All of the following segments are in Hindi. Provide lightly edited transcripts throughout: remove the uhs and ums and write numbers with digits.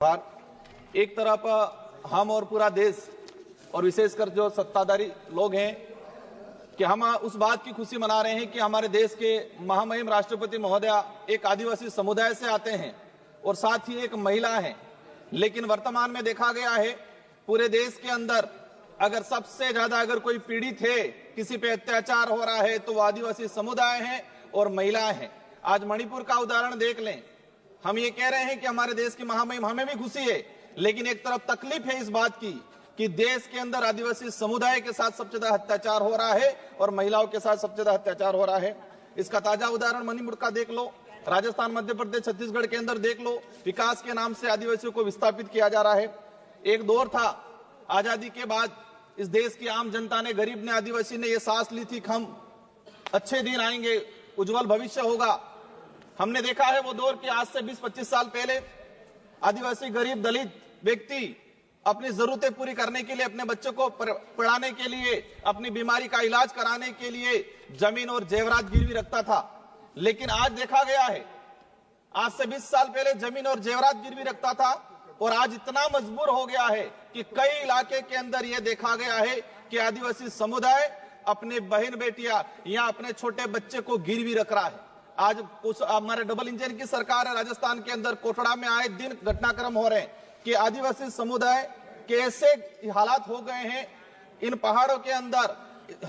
एक तरफ हम और पूरा देश और विशेषकर जो सत्ताधारी लोग हैं कि हम उस बात की खुशी मना रहे हैं कि हमारे देश के महामहिम राष्ट्रपति महोदया एक आदिवासी समुदाय से आते हैं और साथ ही एक महिला हैं। लेकिन वर्तमान में देखा गया है पूरे देश के अंदर अगर सबसे ज्यादा अगर कोई पीड़ित है, किसी पे अत्याचार हो रहा है तो वो आदिवासी समुदाय है और महिलाएं हैं। आज मणिपुर का उदाहरण देख लें। हम ये कह रहे हैं कि हमारे देश की महामहिम, हमें भी खुशी है, लेकिन एक तरफ तकलीफ है इस बात की कि देश के अंदर आदिवासी समुदाय के साथ सबसे ज्यादा अत्याचार हो रहा है और महिलाओं के साथ सबसे ज्यादा अत्याचार हो रहा है। इसका ताजा उदाहरण मणिपुर का देख लो, राजस्थान, मध्य प्रदेश, छत्तीसगढ़ के अंदर देख लो। विकास के नाम से आदिवासियों को विस्थापित किया जा रहा है। एक दौर था आजादी के बाद इस देश की आम जनता ने, गरीब ने, आदिवासी ने ये सांस ली थी कि हम अच्छे दिन आएंगे, उज्जवल भविष्य होगा। हमने देखा है वो दौर कि आज से 20-25 साल पहले आदिवासी गरीब दलित व्यक्ति अपनी जरूरतें पूरी करने के लिए, अपने बच्चों को पढ़ाने के लिए, अपनी बीमारी का इलाज कराने के लिए जमीन और जेवरात गिरवी रखता था। लेकिन आज देखा गया है, आज से 20 साल पहले जमीन और जेवरात गिरवी रखता था और आज इतना मजबूर हो गया है कि कई इलाके के अंदर यह देखा गया है कि आदिवासी समुदाय अपने बहन बेटियां या अपने छोटे बच्चे को गिरवी रख रहा है। आज कुछ हमारे डबल इंजन की सरकार है, राजस्थान के अंदर कोटड़ा में आए दिन घटनाक्रम हो रहे हैं कि आदिवासी समुदाय के ऐसे हालात हो गए हैं, इन पहाड़ों के अंदर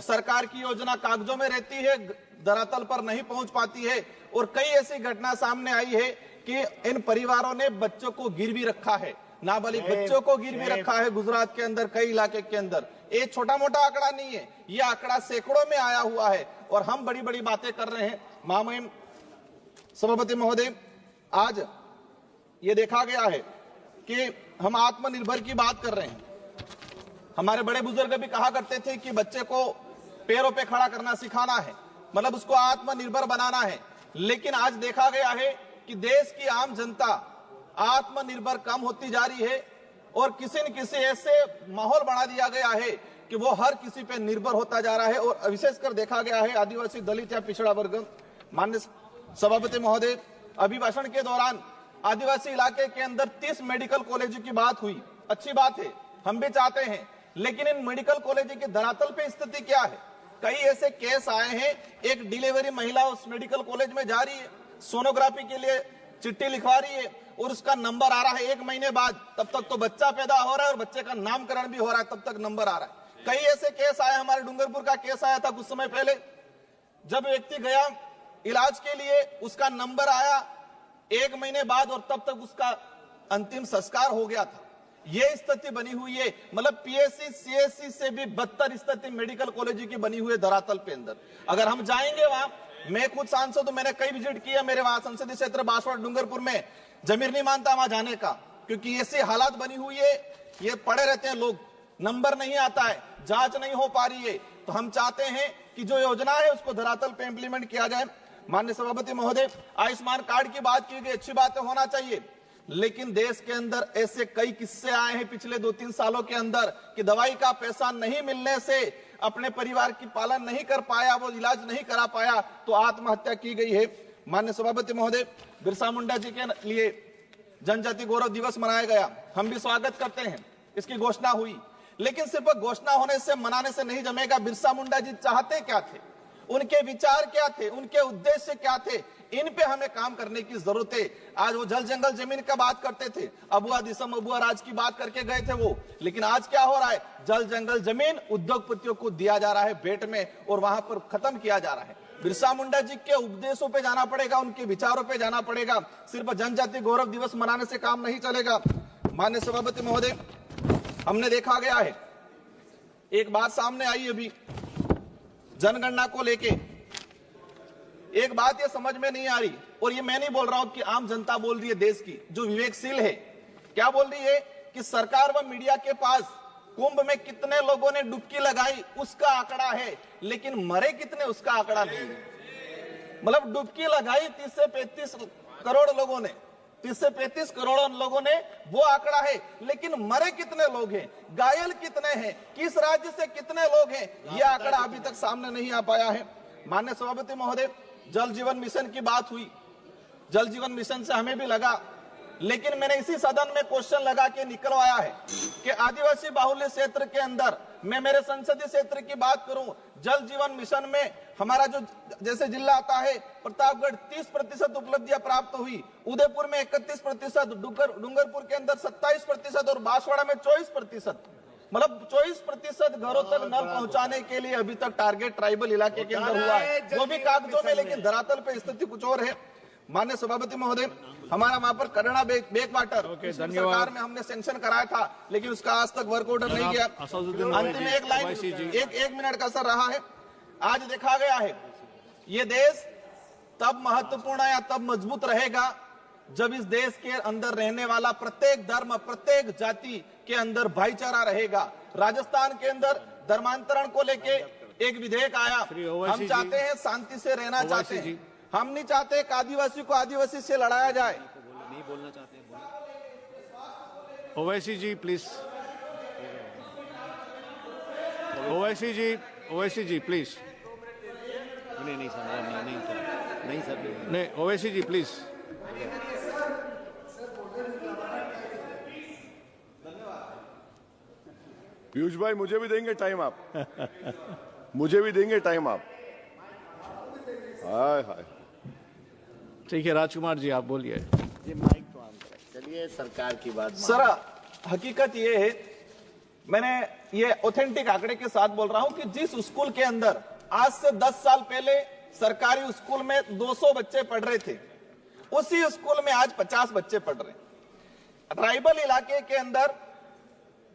सरकार की योजना कागजों में रहती है, धरातल पर नहीं पहुंच पाती है। और कई ऐसी घटना सामने आई है कि इन परिवारों ने बच्चों को गिरवी रखा है, नाबालिग बच्चों को गिरवी रखा है गुजरात के अंदर, कई इलाके के अंदर। ये छोटा मोटा आंकड़ा नहीं है, ये आंकड़ा सैकड़ों में आया हुआ है और हम बड़ी बड़ी बातें कर रहे हैं। महामहिम सभापति महोदय, आज ये देखा गया है कि हम आत्मनिर्भर की बात कर रहे हैं। हमारे बड़े बुजुर्ग भी कहा करते थे कि बच्चे को पैरों पे खड़ा करना सिखाना है, मतलब उसको आत्मनिर्भर बनाना है। लेकिन आज देखा गया है कि देश की आम जनता आत्मनिर्भर कम होती जा रही है और किसी न किसी ऐसे माहौल बना दिया गया है कि वो हर किसी पे निर्भर होता जा रहा है। और विशेषकर देखा गया है आदिवासी, दलित या पिछड़ा वर्ग। माननीय सभापति महोदय, अभिभाषण के दौरान आदिवासी इलाके के अंदर 30 मेडिकल कॉलेज की बात हुई। अच्छी बात है, हम भी चाहते हैं, लेकिन इन मेडिकल कॉलेज की धरातल पे स्थिति क्या है? कई ऐसे केस आए हैं, एक डिलीवरी महिला उस मेडिकल कॉलेज में जा रही है, सोनोग्राफी के लिए चिट्ठी लिखवा रही है और उसका नंबर आ रहा है 1 महीने बाद, तब तक तो बच्चा पैदा हो रहा है और बच्चे का नामकरण भी हो रहा है, तब तक नंबर आ रहा है। कई ऐसे केस आए, हमारे डूंगरपुर का केस आया था कुछ समय पहले, जब व्यक्ति गया इलाज के लिए, उसका नंबर आया 1 महीने बाद और तब तक उसका अंतिम संस्कार हो गया था। ये स्थिति बनी हुई है, मतलब पीएससी सीएससी से भी बदतर स्थिति मेडिकल कॉलेज की बनी हुई है धरातल पे अंदर। अगर हम जाएंगे वहां, मैं खुद सांसद हूं, मैंने कई विजिट किया, मेरे वहां संसदीय क्षेत्र बांसवाड़ा डूंगरपुर में जमीर नहीं मानता वहां जाने का, क्योंकि ऐसी हालात बनी हुई है। ये पड़े रहते हैं लोग, नंबर नहीं आता है, जांच नहीं हो पा रही है। तो हम चाहते हैं कि जो योजना है उसको धरातल पे इंप्लीमेंट किया जाए। माननीय सभापति महोदय, आयुष्मान कार्ड की बात की गई, अच्छी बात है, होना चाहिए, लेकिन देश के अंदर ऐसे कई किस्से आए हैं पिछले 2-3 सालों के अंदर कि दवाई का पैसा नहीं मिलने से अपने परिवार की पालन नहीं कर पाया, वो इलाज नहीं करा पाया तो आत्महत्या की गई है। माननीय सभापति महोदय, बिरसा मुंडा जी के लिए जनजाति गौरव दिवस मनाया गया, हम भी स्वागत करते हैं, इसकी घोषणा हुई, लेकिन सिर्फ घोषणा होने से, मनाने से नहीं जमेगा। बिरसा मुंडा जी चाहते क्या थे, उनके विचार क्या थे, उनके उद्देश्य क्या थे, इन पे हमें काम करने की जरूरत है। आज वो जल जंगल जमीन का बात करते थे, अबुआ दिसम अबुआ राज की बात करके गए थे वो, लेकिन आज क्या हो रहा है? जल जंगल जमीन उद्योगपतियों को दिया जा रहा है भेंट में और वहां पर खत्म किया जा रहा है। बिरसा मुंडा जी के उपदेशों पे जाना पड़ेगा, उनके विचारों पे जाना पड़ेगा, सिर्फ जनजाति गौरव दिवस मनाने से काम नहीं चलेगा। माननीय सभापति महोदय, हमने देखा गया है, एक बात सामने आई अभी जनगणना को लेके, एक बात ये समझ में नहीं आ रही, और ये मैं नहीं बोल रहा हूं कि आम जनता बोल रही है, देश की जो विवेकशील है, क्या बोल रही है कि सरकार व मीडिया के पास कुंभ में कितने लोगों ने डुबकी लगाई उसका आंकड़ा है, लेकिन मरे कितने उसका आंकड़ा नहीं है। मतलब डुबकी लगाई 30 से 35 करोड़ लोगों ने, 30 से 35 करोड़ लोगों ने, वो आंकड़ा है, लेकिन मरे कितने लोग हैं, घायल कितने हैं, किस राज्य से कितने लोग हैं, ये आंकड़ा अभी तक सामने नहीं आ पाया है। माननीय सभापति महोदय, जल जीवन मिशन की बात हुई, जल जीवन मिशन से हमें भी लगा लेकिन मैंने इसी सदन में क्वेश्चन लगा के निकलवाया है कि आदिवासी बाहुल्य क्षेत्र के अंदर, मैं मेरे संसदीय क्षेत्र की बात करूं, जल जीवन मिशन में हमारा जो जैसे जिला आता है प्रतापगढ़ 30% उपलब्धियां प्राप्त हुई, उदयपुर में 31%, डूंगरपुर के अंदर 27% और बांसवाड़ा में 24%, मतलब 24% घरों तक नल पहुंचाने के लिए अभी तक टारगेट ट्राइबल इलाके के अंदर हुआ है, वो भी कागजों में, लेकिन धरातल पे स्थिति कुछ और है। माननीय सभापति महोदय, हमारा वहां पर करना बैक वाटर सरकार में हमने सेंक्शन कराया था, लेकिन उसका आज तक वर्क ऑर्डर नहीं किया। अंत में एक लाइन, एक मिनट का असर रहा है। आज देखा गया है ये देश तब महत्वपूर्ण या तब मजबूत रहेगा जब इस देश के अंदर रहने वाला प्रत्येक धर्म, प्रत्येक जाति के अंदर भाईचारा रहेगा। राजस्थान के अंदर धर्मांतरण को लेके एक विधेयक आया, हम चाहते हैं शांति से रहना चाहते हैं, हम नहीं चाहते कि आदिवासी को आदिवासी से लड़ाया जाए। नहीं बोलना चाहते ओवैसी जी प्लीज, ओवैसी जी प्लीज। नहीं सर, नहीं ओवैसी जी प्लीज। पीयूष भाई मुझे भी देंगे टाइम आप? मुझे भी देंगे टाइम आप? हाय हाय। ठीक है राजकुमार जी आप बोलिए। ये माइक तो ऑन करें। चलिए सरकार की बात। सर हकीकत ये है, मैंने ये ऑथेंटिक आंकड़े के साथ बोल रहा हूं कि जिस स्कूल के अंदर आज से 10 साल पहले सरकारी स्कूल में 200 बच्चे पढ़ रहे थे, उसी स्कूल में आज 50 बच्चे पढ़ रहे हैं। ट्राइबल इलाके के अंदर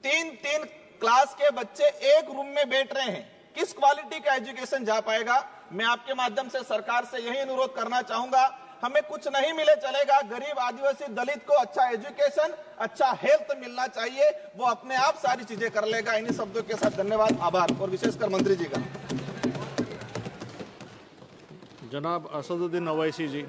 3-3 क्लास के बच्चे एक रूम में बैठ रहे हैं, किस क्वालिटी का एजुकेशन जा पाएगा? मैं आपके माध्यम से सरकार से यही अनुरोध करना चाहूंगा, हमें कुछ नहीं मिले चलेगा, गरीब आदिवासी दलित को अच्छा एजुकेशन, अच्छा हेल्थ मिलना चाहिए, वो अपने आप सारी चीजें कर लेगा। इन्हीं शब्दों के साथ धन्यवाद, आभार, और विशेषकर मंत्री जी का। जनाब असदुद्दीन ओवैसी जी।